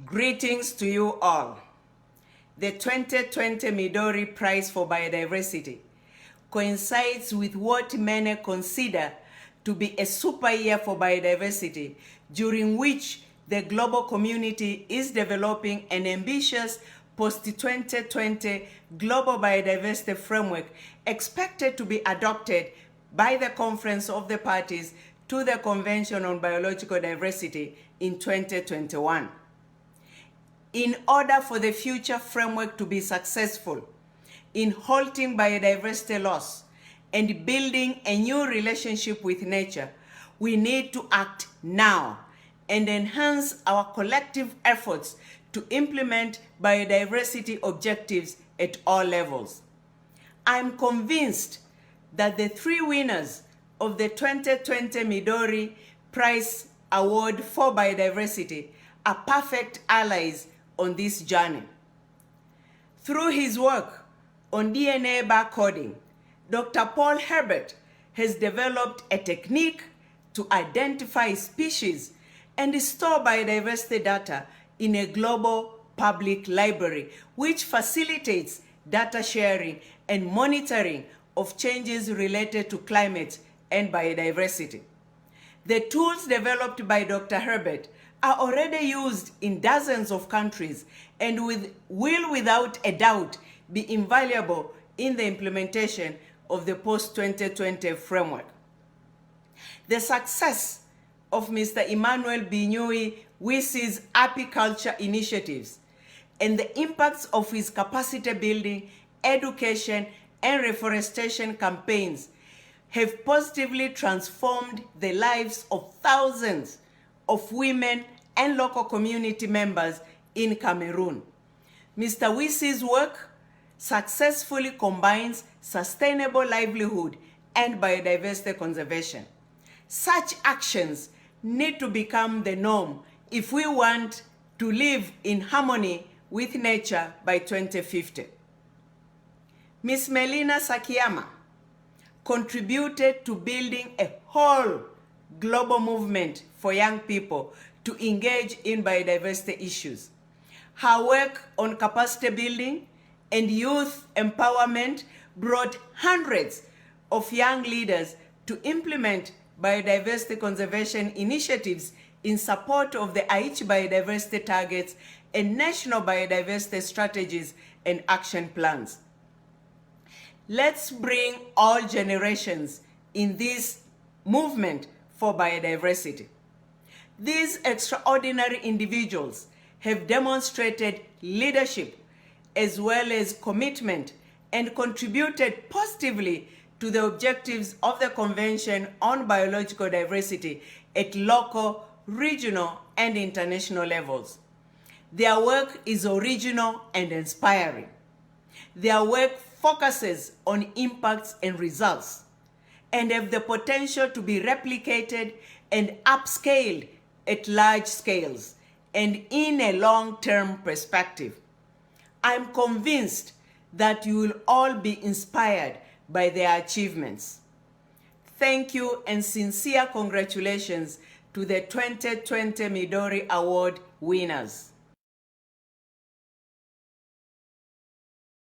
Greetings to you all. The 2020 MIDORI Prize for Biodiversity coincides with what many consider to be a super year for biodiversity, during which the global community is developing an ambitious post-2020 global biodiversity framework expected to be adopted by the Conference of the Parties to the Convention on Biological Diversity in 2021. In order for the future framework to be successful in halting biodiversity loss and building a new relationship with nature, we need to act now and enhance our collective efforts to implement biodiversity objectives at all levels. I'm convinced that the three winners of the 2020 MIDORI Prize Award for Biodiversity are perfect allies on this journey. Through his work on DNA barcoding, Dr. Paul Herbert has developed a technique to identify species and store biodiversity data in a global public library, which facilitates data sharing and monitoring of changes related to climate and biodiversity. The tools developed by Dr. Herbert are already used in dozens of countries and will without a doubt be invaluable in the implementation of the post-2020 framework. The success of Mr. Emmanuel Binyui Wisi's apiculture initiatives and the impacts of his capacity building, education, and reforestation campaigns have positively transformed the lives of thousands of women and local community members in Cameroon. Mr. Wisi's work successfully combines sustainable livelihood and biodiversity conservation. Such actions need to become the norm if we want to live in harmony with nature by 2050. Ms. Melina Sakiyama contributed to building a whole global movement for young people to engage in biodiversity issues. Her work on capacity building and youth empowerment brought hundreds of young leaders to implement biodiversity conservation initiatives in support of the Aichi biodiversity targets and national biodiversity strategies and action plans. Let's bring all generations in this movement for biodiversity. These extraordinary individuals have demonstrated leadership as well as commitment and contributed positively to the objectives of the Convention on Biological Diversity at local, regional, and international levels. Their work is original and inspiring. Their work focuses on impacts and results and have the potential to be replicated and upscaled at large scales and in a long-term perspective. I'm convinced that you will all be inspired by their achievements. Thank you and sincere congratulations to the 2020 MIDORI Award winners.